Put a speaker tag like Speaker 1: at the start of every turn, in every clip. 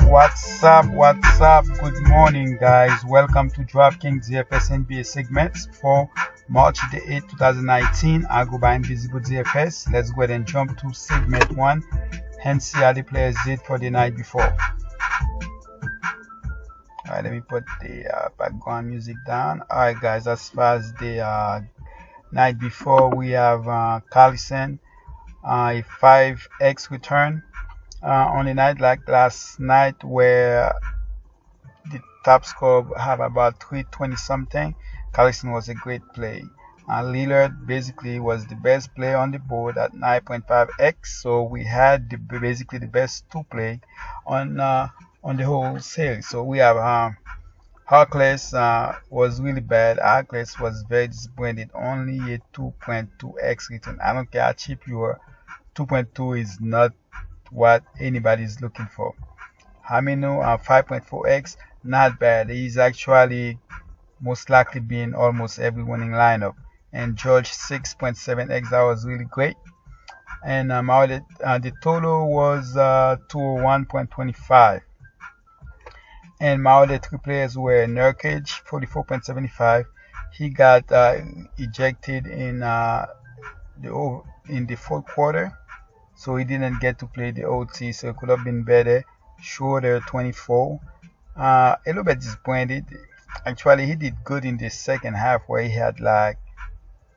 Speaker 1: What's up? Good morning, guys. Welcome to Draftkingsnbadfs NBA segments for March the 8th, 2019. I go by Invisible DFS. Let's go ahead and jump to segment 1 and see how the players did for the night before. Alright, let me put the background music down. Alright, guys, as far as the night before, we have Carlson, a 5x return. On a night like last night where the top score have about 320 something, Carlson was a great play. Lillard basically was the best player on the board at 9.5x, so we had basically the best two play on the whole series. So we have Harkless was really bad. Harkless was very disappointed, only a 2.2x return. I don't care how cheap you are, 2.2 is not what anybody is looking for. Hamino 5.4x, not bad. He's actually most likely being almost every winning lineup. And George 6.7x, that was really great. And the total was 201.25. And my other three players were Nurkic 44.75. He got ejected in the fourth quarter, so he didn't get to play the OT, so it could have been better. Schroeder 24, a little bit disappointed. Actually, he did good in the second half where he had like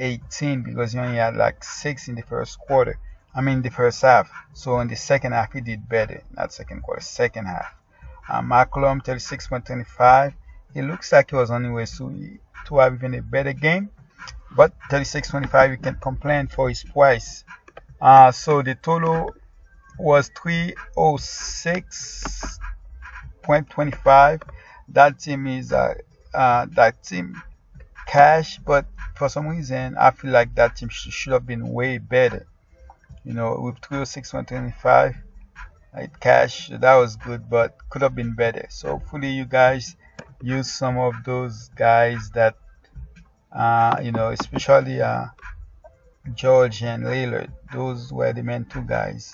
Speaker 1: 18 because he only had like 6 in the first quarter. I mean the first half. So in the second half he did better. Not second quarter, second half. McCollum 36.25. It looks like he was on the way to have even a better game, but 36.25 you can't complain for his price. So the total was 306.25. That team is cash, but for some reason I feel like that team should have been way better. You know, with 306.25, cash, that was good, but could have been better. So hopefully you guys use some of those guys that especially George and Lillard. Those were the main two guys,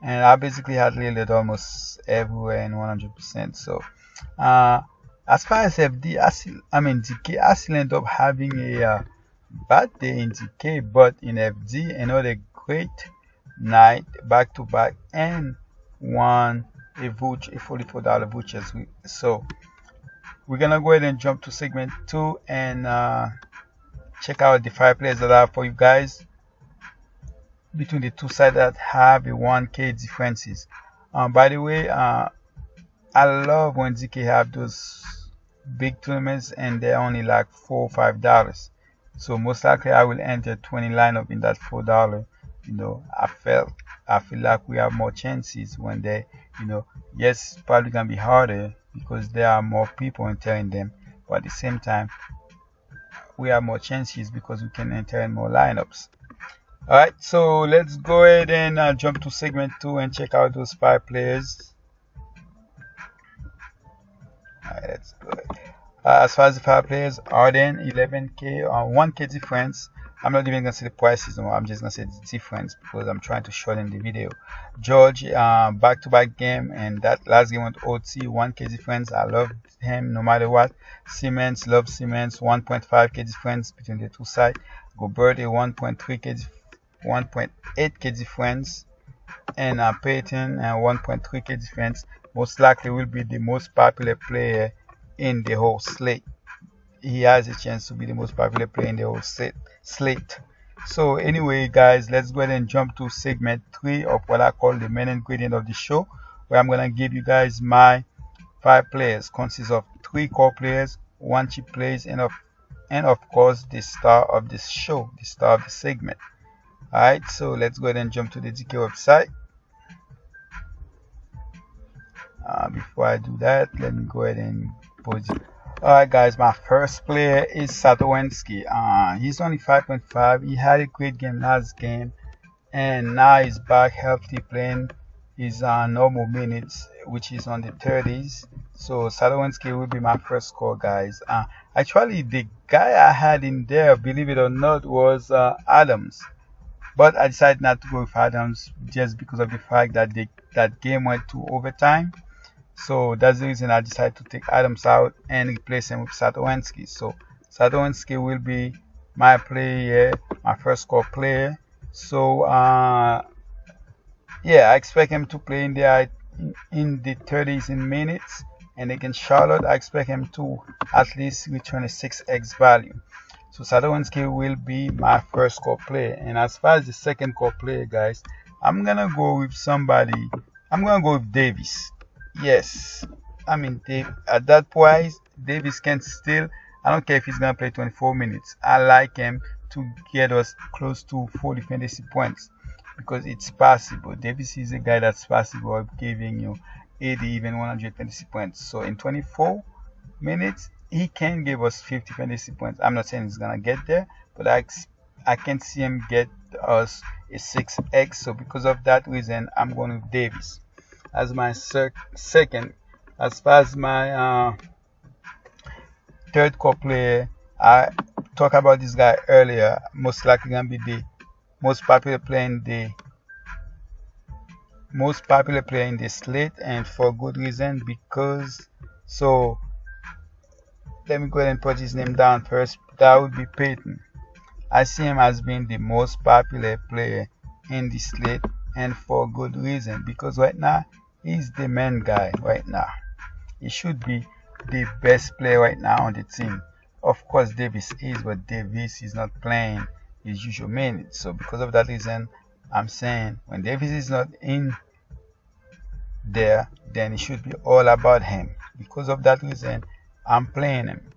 Speaker 1: and I basically had Lillard almost everywhere in 100%. So as far as DK, I still end up having a bad day in DK, but in FD another great night back to back, and won a $44 vouchers. So we're gonna go ahead and jump to segment 2 and check out the 5 players that I have for you guys between the two sides that have a 1k differences. By the way, I love when DK have those big tournaments and they're only like $4 or $5. So most likely I will enter 20 lineup in that $4. You know, I feel like we have more chances when they, yes, probably gonna be harder because there are more people entering them, but at the same time we have more chances because we can enter in more lineups. Alright, so let's go ahead and jump to segment 2 and check out those 5 players. Alright, let's go ahead. As far as the 5 players, Arden 11k on 1k difference. I'm not even gonna say the prices anymore. I'm just gonna say the difference because I'm trying to shorten the video. George, back-to-back game, and that last game went OT, 1k difference. I love him no matter what. Simmons, love Simmons, 1.5k difference between the two sides. Gobert, a 1.8k difference, and Payton, 1.3k difference. Most likely will be the most popular player in the whole slate. He has a chance to be the most popular player in the whole slate. So anyway, guys, let's go ahead and jump to segment 3 of what I call the main ingredient of the show, where I'm gonna give you guys my 5 players. Consists of 3 core players, 1 cheap plays, and of course the star of this show, the star of the segment. Alright, so let's go ahead and jump to the DK website. Before I do that, let me go ahead and pause it. Alright guys, my first player is Satoransky. He's only 5.5. He had a great game last game, and now he's back healthy playing his normal minutes, which is on the 30s. So Satoransky will be my first score, guys. Actually, the guy I had in there, believe it or not, was Adams. But I decided not to go with Adams just because of the fact that that game went to overtime. So that's the reason I decided to take Adams out and replace him with Satoransky. So Satoransky will be my player, my first core player. So yeah, I expect him to play in the 30s in minutes, and against Charlotte, I expect him to at least return a 6x value. So Sadowski will be my first core player, and as far as the second core player, guys, I'm gonna go with somebody. I'm gonna go with Davis. Yes, I mean at that price, Davis can still. I don't care if he's gonna play 24 minutes. I like him to get us close to 40 fantasy points because it's possible. Davis is a guy that's possible of giving you 80, even 100 fantasy points. So in 24 minutes, he can give us 50 fantasy points. I'm not saying he's gonna get there, but I can see him get us a 6x. So because of that reason, I'm going with Davis as my second. As far as my third core player, I talked about this guy earlier. Most likely gonna be the most popular player in the slate, and for good reason, because so let me go ahead and put his name down first. That would be Peyton. I see him as being the most popular player in the slate, and for good reason, because right now he's the main guy right now. He should be the best player right now on the team. Of course, Davis is, but Davis is not playing his usual minutes. So because of that reason, I'm saying when Davis is not in there, then it should be all about him. Because of that reason, I'm playing him.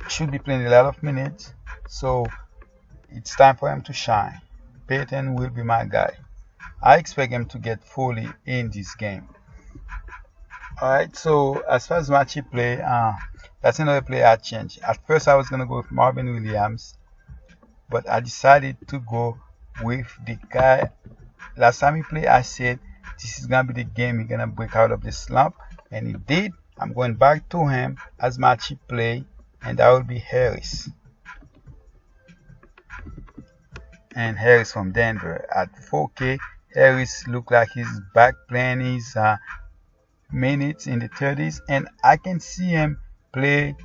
Speaker 1: Should be playing a lot of minutes, so it's time for him to shine. Peyton will be my guy. I expect him to get fully in this game. Alright, so as far as my cheap play, that's another play I changed. At first I was gonna go with Marvin Williams, but I decided to go with the guy. Last time he played, I said this is gonna be the game he's gonna break out of the slump, and he did. I'm going back to him as my cheap play, and that will be Harris. And Harris from Denver at 4K. Harris look like he's back playing his minutes in the 30s, and I can see him play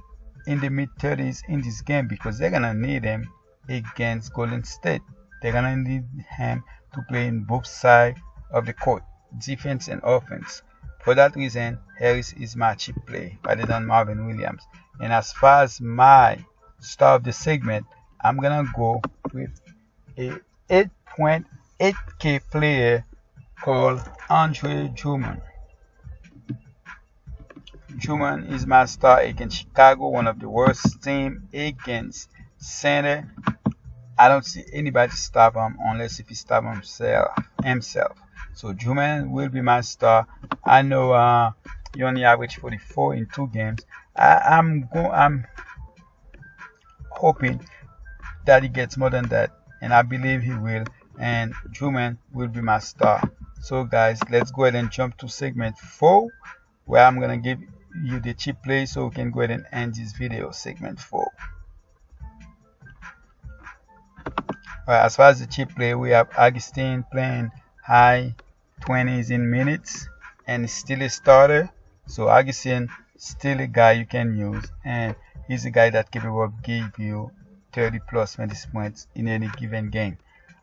Speaker 1: in the mid 30s in this game because they're gonna need him against Golden State. They're gonna need him to play in both sides of the court, defense and offense. For that reason, Harris is my cheap play rather than Marvin Williams. And as far as my star of the segment, I'm gonna go with a 8.8K player called Andre Drummond. Drummond is my star against Chicago, one of the worst teams against center. I don't see anybody stop him unless if he stop himself. So Drummond will be my star. I know he only averaged 44 in 2 games. I'm hoping that he gets more than that, and I believe he will. And Drummond will be my star. So guys, let's go ahead and jump to segment 4, where I'm gonna give you the cheap play so we can go ahead and end this video. Segment 4. Alright, as far as the cheap play, we have Augustine playing high 20s in minutes and still a starter. So Augustine still a guy you can use, and he's a guy that capable of give you 30 plus fantasy points in any given game.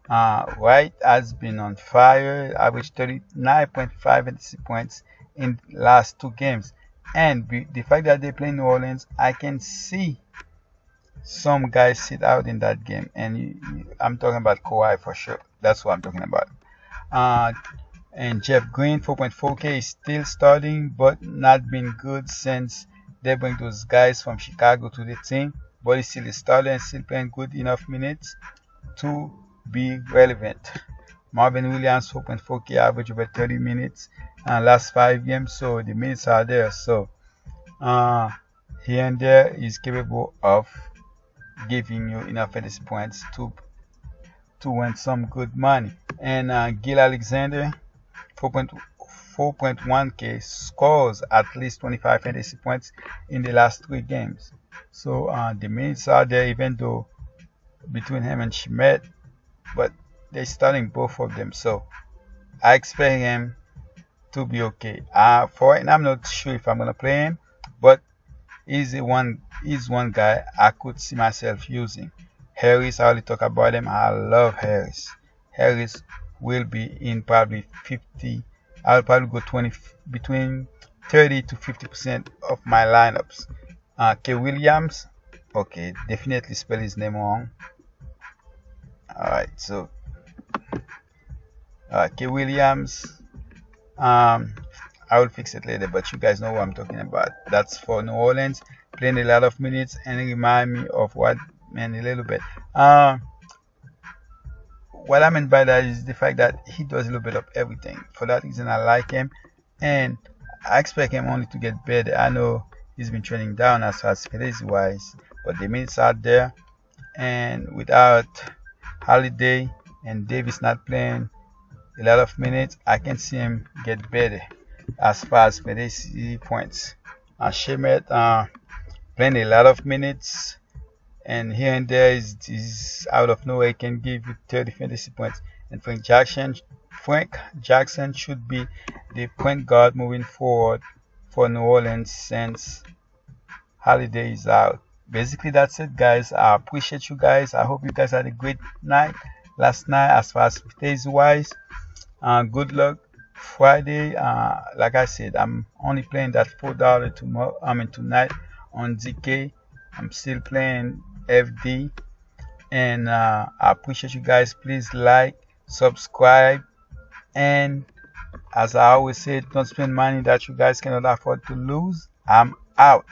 Speaker 1: White has been on fire, averaged 39.5 fantasy points in last 2 games. And the fact that they play New Orleans, I can see some guys sit out in that game. And I'm talking about Kawhi for sure. That's what I'm talking about. And Jeff Green, 4.4K, is still starting, but not been good since they bring those guys from Chicago to the team. But he's still a starter and still playing good enough minutes to be relevant. Marvin Williams, 4.4K, average over 30 minutes last 5 games, so the minutes are there. So here and there is capable of giving you enough fantasy points to win some good money. And Gil Alexander, 4.1K, scores at least 25 fantasy points in the last 3 games. So the minutes are there, even though between him and Schmidt, but they're starting both of them. So I expect him to be okay. For right now, I'm not sure if I'm gonna play him, but he's one guy I could see myself using. Harris, I already talk about him. I love Harris. Harris will be in probably 50. I'll probably go 20 between 30 to 50% of my lineups. K. Williams, okay, definitely spell his name wrong. Alright, so K. Williams, I will fix it later, but you guys know what I'm talking about. That's for New Orleans, playing a lot of minutes and remind me of what, man, a little bit. What I mean by that is the fact that he does a little bit of everything. For that reason, I like him, and I expect him only to get better. I know he's been trending down as far as fantasy wise, but the minutes are there, and without Holiday and Davis not playing a lot of minutes, I can see him get better as far as fantasy points. Shemet playing a lot of minutes, and here and there is out of nowhere, he can give you 30 fantasy points. And Frank Jackson should be the point guard moving forward for New Orleans since Holiday is out. Basically, that's it, guys. I appreciate you guys. I hope you guys had a great night last night as far as fantasy wise. Good luck Friday. Like I said, I'm only playing that $4 tomorrow. Tonight on ZK. I'm still playing FD, and I appreciate you guys. Please like, subscribe, and as I always say, don't spend money that you guys cannot afford to lose. I'm out.